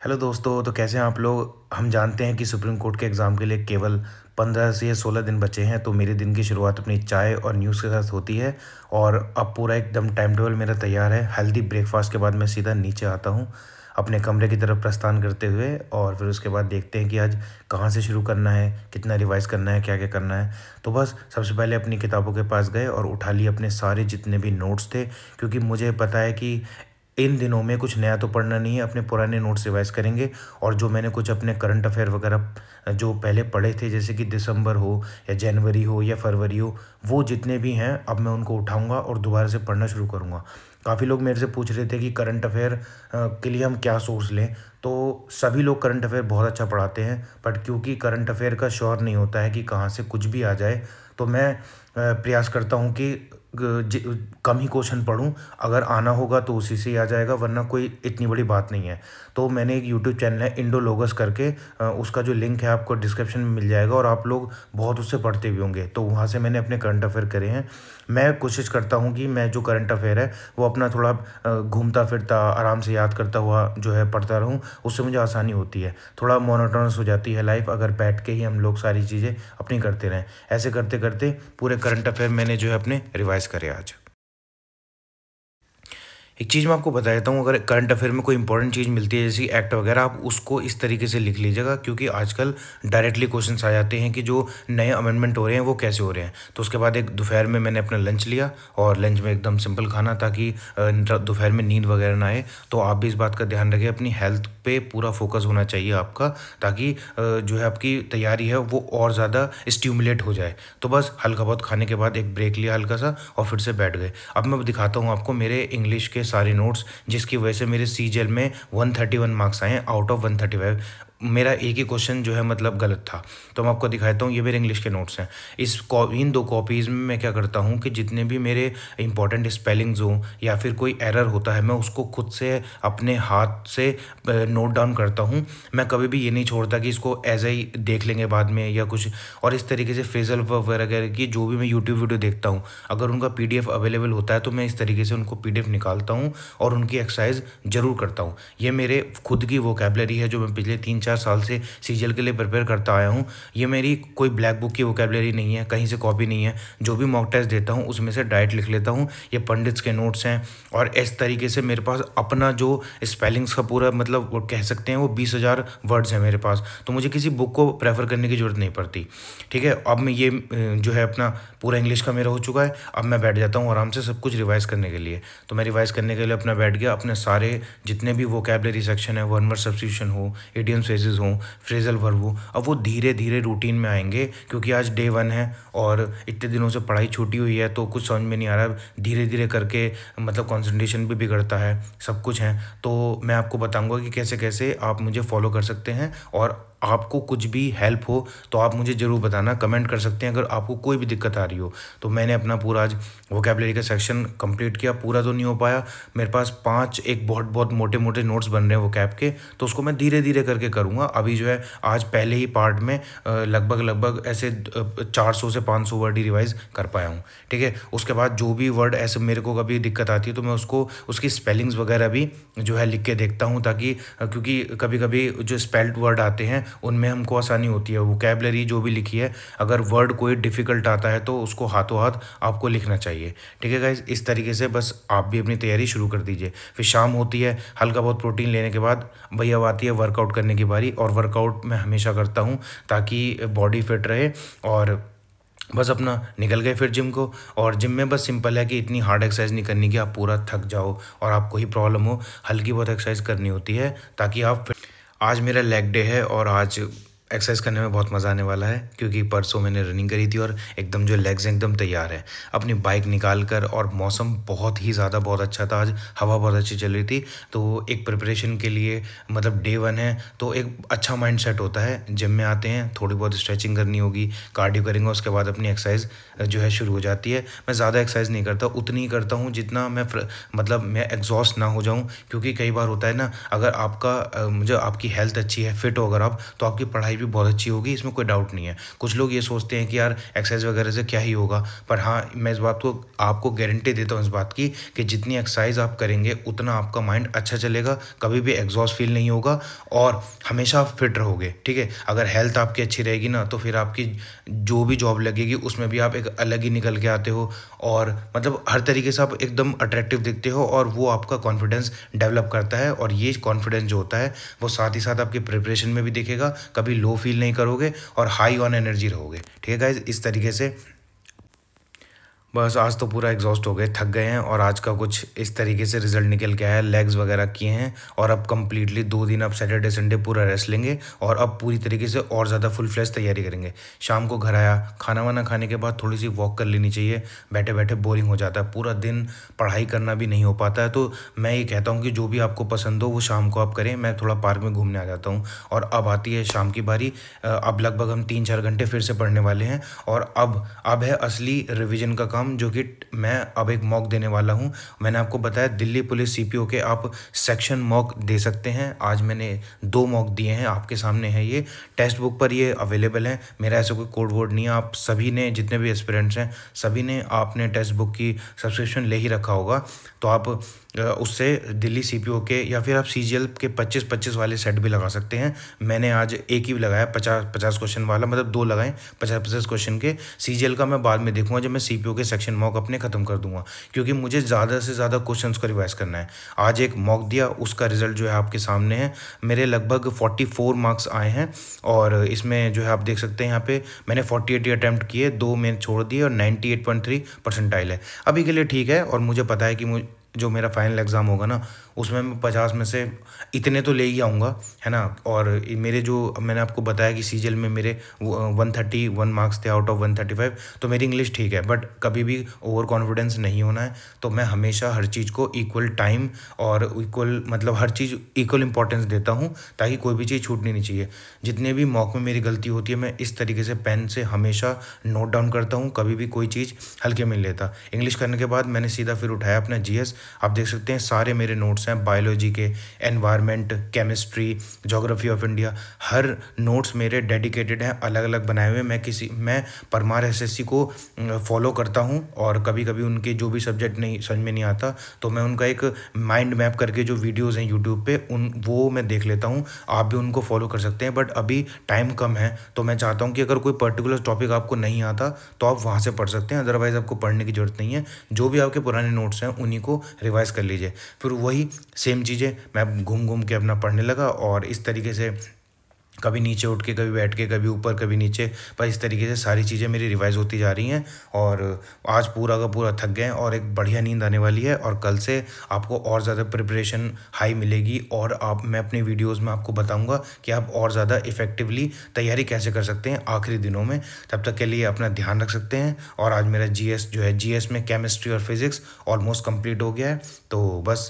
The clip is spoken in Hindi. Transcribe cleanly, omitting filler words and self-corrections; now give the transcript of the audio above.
हेलो दोस्तों, तो कैसे हैं आप लोग। हम जानते हैं कि सुप्रीम कोर्ट के एग्ज़ाम के लिए केवल 15 से 16 दिन बचे हैं। तो मेरे दिन की शुरुआत अपनी चाय और न्यूज़ के साथ होती है। और अब पूरा एकदम टाइम टेबल मेरा तैयार है। हेल्दी ब्रेकफास्ट के बाद मैं सीधा नीचे आता हूँ अपने कमरे की तरफ प्रस्थान करते हुए, और फिर उसके बाद देखते हैं कि आज कहाँ से शुरू करना है, कितना रिवाइज़ करना है, क्या क्या करना है। तो बस सबसे पहले अपनी किताबों के पास गए और उठा लिए अपने सारे जितने भी नोट्स थे, क्योंकि मुझे पता है कि इन दिनों में कुछ नया तो पढ़ना नहीं है, अपने पुराने नोट्स रिवाइज़ करेंगे। और जो मैंने कुछ अपने करंट अफेयर वगैरह जो पहले पढ़े थे, जैसे कि दिसंबर हो या जनवरी हो या फरवरी हो, वो जितने भी हैं अब मैं उनको उठाऊँगा और दोबारा से पढ़ना शुरू करूँगा। काफ़ी लोग मेरे से पूछ रहे थे कि करंट अफेयर के लिए हम क्या सोर्स लें। तो सभी लोग करंट अफेयर बहुत अच्छा पढ़ाते हैं, बट क्योंकि करंट अफेयर का श्योर नहीं होता है कि कहाँ से कुछ भी आ जाए, तो मैं प्रयास करता हूँ कि कम ही क्वेश्चन पढूं। अगर आना होगा तो उसी से ही आ जाएगा, वरना कोई इतनी बड़ी बात नहीं है। तो मैंने एक यूट्यूब चैनल है इंडोलॉगस करके, उसका जो लिंक है आपको डिस्क्रिप्शन में मिल जाएगा, और आप लोग बहुत उससे पढ़ते भी होंगे। तो वहाँ से मैंने अपने करंट अफेयर करे हैं। मैं कोशिश करता हूँ कि मैं जो करंट अफेयर है वो अपना थोड़ा घूमता फिरता आराम से याद करता हुआ जो है पढ़ता रहूँ। उससे मुझे आसानी होती है, थोड़ा मोनोटोनस हो जाती है लाइफ अगर बैठ के ही हम लोग सारी चीज़ें अपनी करते रहें। ऐसे करते करते पूरे करंट अफेयर मैंने जो है अपने रिवाइज करे आज। एक चीज़ मैं आपको बता देता हूँ, अगर करंट अफेयर में कोई इंपॉर्टेंट चीज़ मिलती है जैसे एक्ट वगैरह, आप उसको इस तरीके से लिख लीजिएगा, क्योंकि आजकल डायरेक्टली क्वेश्चंस आ जाते हैं कि जो नए अमेंडमेंट हो रहे हैं वो कैसे हो रहे हैं। तो उसके बाद एक दोपहर में मैंने अपना लंच लिया, और लंच में एकदम सिंपल खाना, ताकि दोपहर में नींद वगैरह ना आए। तो आप भी इस बात का ध्यान रखें, अपनी हेल्थ पे पूरा फोकस होना चाहिए आपका, ताकि जो है आपकी तैयारी है वो और ज़्यादा स्टिमुलेट हो जाए। तो बस हल्का बहुत खाने के बाद एक ब्रेक लिया हल्का सा, और फिर से बैठ गए। अब मैं दिखाता हूँ आपको मेरे इंग्लिश के सारे नोट्स, जिसकी वजह से मेरे सीजीएल में 131 मार्क्स आए हैं आउट ऑफ 135। मेरा एक ही क्वेश्चन जो है मतलब गलत था। तो मैं आपको दिखाता हूँ, ये मेरे इंग्लिश के नोट्स हैं। इन दो कॉपीज़ में मैं क्या करता हूँ कि जितने भी मेरे इंपॉर्टेंट स्पेलिंग्स हों या फिर कोई एरर होता है, मैं उसको खुद से अपने हाथ से नोट डाउन करता हूँ। मैं कभी भी ये नहीं छोड़ता कि इसको एज ही देख लेंगे बाद में या कुछ। और इस तरीके से फ्रेजल वगैरह की जो भी मैं यूट्यूब वीडियो देखता हूँ, अगर उनका पीडीएफ अवेलेबल होता है तो मैं इस तरीके से उनको पीडीएफ निकालता हूँ और उनकी एक्सरसाइज ज़रूर करता हूँ। ये मेरे खुद की वोकैबलरी है जो मैं पिछले 3-4 साल से सीजीएल के लिए प्रिपेयर करता आया हूँ। ये मेरी कोई ब्लैक बुक की वोकैबलरी नहीं है, कहीं से कॉपी नहीं है। जो भी मॉक टेस्ट देता हूँ उसमें से डायरेक्ट लिख लेता हूँ। ये पंडित्स के नोट्स हैं, और इस तरीके से मेरे पास अपना जो स्पेलिंग्स का पूरा मतलब वो कह सकते हैं वो 20,000 वर्ड्स हैं मेरे पास। तो मुझे किसी बुक को प्रेफर करने की ज़रूरत नहीं पड़ती। ठीक है, अब मैं ये जो है अपना पूरा इंग्लिश का मेरा हो चुका है। अब मैं बैठ जाता हूँ आराम से सब कुछ रिवाइज़ करने के लिए। तो मैं रिवाइज़ करने के लिए अपना बैठ गया, अपने सारे जितने भी वोकैबलरी सेक्शन है, वन वर्ड सब्स्टिट्यूशन हो, इडियम फ्रेजेस हो, फ्रेजल वर्ब हो, अब वो धीरे धीरे रूटीन में आएंगे, क्योंकि आज डे 1 है और इतने दिनों से पढ़ाई छूटी हुई है तो कुछ समझ में नहीं आ रहा है। धीरे धीरे करके मतलब कंसंट्रेशन भी बिगड़ता है, सब कुछ है। तो मैं आपको बताऊंगा कि कैसे कैसे आप मुझे फॉलो कर सकते हैं। और आपको कुछ भी हेल्प हो तो आप मुझे ज़रूर बताना, कमेंट कर सकते हैं अगर आपको कोई भी दिक्कत आ रही हो। तो मैंने अपना पूरा आज वोकैबलरी का सेक्शन कंप्लीट किया। पूरा तो नहीं हो पाया, मेरे पास 5 एक बहुत बहुत मोटे मोटे नोट्स बन रहे हैं वोकैब के, तो उसको मैं धीरे धीरे करके करूँगा। अभी जो है आज पहले ही पार्ट में लगभग लगभग ऐसे 400 से 500 वर्ड ही रिवाइज़ कर पाया हूँ। ठीक है, उसके बाद जो भी वर्ड ऐसे मेरे को कभी दिक्कत आती है तो मैं उसको उसकी स्पेलिंग्स वगैरह भी जो है लिख के देखता हूँ, ताकि क्योंकि कभी कभी जो स्पेल्ड वर्ड आते हैं उनमें हमको आसानी होती है। वोकैबलरी जो भी लिखी है, अगर वर्ड कोई डिफ़िकल्ट आता है तो उसको हाथों हाथ आपको लिखना चाहिए। ठीक है गाइस, इस तरीके से बस आप भी अपनी तैयारी शुरू कर दीजिए। फिर शाम होती है, हल्का बहुत प्रोटीन लेने के बाद भैया अब आती है वर्कआउट करने की बारी। और वर्कआउट मैं हमेशा करता हूँ ताकि बॉडी फिट रहे। और बस अपना निकल गए फिर जिम को। और जिम में बस सिंपल है कि इतनी हार्ड एक्सरसाइज नहीं करनी कि आप पूरा थक जाओ और आपको ही प्रॉब्लम हो। हल्की बहुत एक्सरसाइज करनी होती है ताकि आप आज मेरा लेग डे है और आज एक्सरसाइज करने में बहुत मज़ा आने वाला है, क्योंकि परसों मैंने रनिंग करी थी और एकदम जो लेग्स हैं एकदम तैयार है। अपनी बाइक निकाल कर, और मौसम बहुत ही ज़्यादा बहुत अच्छा था आज, हवा बहुत अच्छी चल रही थी। तो एक प्रिपरेशन के लिए मतलब डे 1 है तो एक अच्छा माइंड सेट होता है। जिम में आते हैं, थोड़ी बहुत स्ट्रेचिंग करनी होगी, कार्डियो करेंगे, उसके बाद अपनी एक्सरसाइज जो है शुरू हो जाती है। मैं ज़्यादा एक्सरसाइज नहीं करता, उतनी ही करता हूँ जितना मैं मतलब मैं एग्जॉस्ट ना हो जाऊँ। क्योंकि कई बार होता है ना, अगर आपका मुझे आपकी हेल्थ अच्छी है, फिट हो अगर आप, तो आपकी पढ़ाई भी बहुत अच्छी होगी, इसमें कोई डाउट नहीं है। कुछ लोग ये सोचते हैं कि यार एक्सरसाइज वगैरह से क्या ही होगा, पर हाँ, मैं इस बात को आपको गारंटी देता हूँ इस बात की कि जितनी एक्सरसाइज आप करेंगे उतना आपका माइंड अच्छा चलेगा, कभी भी एग्जॉस्ट फील नहीं होगा और हमेशा आप फिट रहोगे, ठीक है। अगर हेल्थ आपकी अच्छी रहेगी ना, तो फिर आपकी जो भी जॉब लगेगी उसमें भी आप एक अलग ही निकल के आते हो, और मतलब हर तरीके से आप एकदम अट्रैक्टिव दिखते हो, और वो आपका कॉन्फिडेंस डेवलप करता है। और ये कॉन्फिडेंस जो होता है वो साथ ही साथ आपकी प्रिपरेशन में भी दिखेगा, कभी लो फील नहीं करोगे और हाई ऑन एनर्जी रहोगे, ठीक है गाइज। इस तरीके से बस आज तो पूरा एग्जॉस्ट हो गए, थक गए हैं, और आज का कुछ इस तरीके से रिजल्ट निकल के आया, लेग्स वगैरह किए हैं, और अब कंप्लीटली 2 दिन अब सैटरडे संडे पूरा रेस्ट लेंगे, और अब पूरी तरीके से और ज़्यादा फुल फ्लैश तैयारी करेंगे। शाम को घर आया, खाना वाना खाने के बाद थोड़ी सी वॉक कर लेनी चाहिए, बैठे बैठे बोरिंग हो जाता है, पूरा दिन पढ़ाई करना भी नहीं हो पाता है। तो मैं ये कहता हूँ कि जो भी आपको पसंद हो वो शाम को आप करें। मैं थोड़ा पार्क में घूमने आ जाता हूँ, और अब आती है शाम की बारी। अब लगभग हम 3-4 घंटे फिर से पढ़ने वाले हैं, और अब है असली रिवीजन का काम, जो कि मैं अब एक मॉक देने वाला हूं। मैंने आपको बताया दिल्ली पुलिस सीपीओ के आप सेक्शन मॉक दे सकते हैं। आज मैंने 2 मॉक दिए हैं, आपके सामने है, ये टेक्स्ट बुक पर ये अवेलेबल है। मेरा ऐसा कोई कोड वर्ड नहीं है, आप सभी ने, जितने भी एस्पिरेंट्स हैं सभी ने, आपने टेक्स्ट बुक की सब्सक्रिप्शन ले ही रखा होगा, तो आप उससे दिल्ली सीपीओ के या फिर आप सीजीएल के 25-25 वाले सेट भी लगा सकते हैं। मैंने आज एक ही लगाया, 50-50 क्वेश्चन वाला, मतलब 2 लगाए 50-50 क्वेश्चन के। सीजीएल का मैं बाद में देखूंगा जब मैं सीपीओ के सेक्शन मॉक अपने ख़त्म कर दूंगा, क्योंकि मुझे ज़्यादा से ज़्यादा क्वेश्चंस को रिवाइज करना है। आज एक मॉक दिया, उसका रिजल्ट जो है आपके सामने है। मेरे लगभग 44 मार्क्स आए हैं, और इसमें जो है आप देख सकते हैं यहाँ पे मैंने 48 अटैम्प्ट किए, 2 मैंने छोड़ दिए, और 98.3 परसेंटाइल है अभी के लिए, ठीक है। और मुझे पता है कि जो मेरा फाइनल एग्ज़ाम होगा ना, उसमें मैं 50 में से इतने तो ले ही आऊँगा, है ना। और मेरे जो मैंने आपको बताया कि सीजीएल में मेरे 131 मार्क्स थे आउट ऑफ 135, तो मेरी इंग्लिश ठीक है, बट कभी भी ओवर कॉन्फिडेंस नहीं होना है। तो मैं हमेशा हर चीज़ को इक्वल टाइम और इक्वल, मतलब हर चीज़ इक्वल इंपॉर्टेंस देता हूँ, ताकि कोई भी चीज़ छूटनी नहीं चाहिए। जितने भी मॉक में मेरी गलती होती है, मैं इस तरीके से पेन से हमेशा नोट डाउन करता हूँ, कभी भी कोई चीज़ हल्के में नहीं लेता। इंग्लिश करने के बाद मैंने सीधा फिर उठाया अपना जीएस। आप देख सकते हैं सारे मेरे नोट्स हैं, बायोलॉजी के, environment, chemistry, geography of India, her notes मेरे डेडिकेटेड हैं, अलग अलग बनाए हुए। मैं परमार एसएससी को फॉलो करता हूं, और कभी कभी उनके जो भी सब्जेक्ट नहीं समझ में नहीं आता, तो मैं उनका एक माइंड मैप करके जो वीडियोज़ हैं यूट्यूब पे, वो मैं देख लेता हूँ। आप भी उनको फॉलो कर सकते हैं, बट अभी टाइम कम है, तो मैं चाहता हूँ कि अगर कोई पर्टिकुलर टॉपिक आपको नहीं आता तो आप वहाँ से पढ़ सकते हैं, अदरवाइज़ आपको पढ़ने की ज़रूरत नहीं है। जो भी आपके पुराने नोट्स हैं उन्हीं को रिवाइज कर लीजिए। फिर वही सेम चीज़ें मैं घूम घूम के अपना पढ़ने लगा, और इस तरीके से कभी नीचे उठ के, कभी बैठ के, कभी ऊपर, कभी नीचे, पर इस तरीके से सारी चीज़ें मेरी रिवाइज होती जा रही हैं। और आज पूरा का पूरा थक गए, और एक बढ़िया नींद आने वाली है, और कल से आपको और ज़्यादा प्रिपरेशन हाई मिलेगी, और मैं अपनी वीडियोज़ में आपको बताऊंगा कि आप और ज़्यादा इफेक्टिवली तैयारी कैसे कर सकते हैं आखिरी दिनों में। तब तक के लिए अपना ध्यान रख सकते हैं। और आज मेरा जीएस जो है, जीएस में केमिस्ट्री और फिजिक्स ऑलमोस्ट कंप्लीट हो गया है, तो बस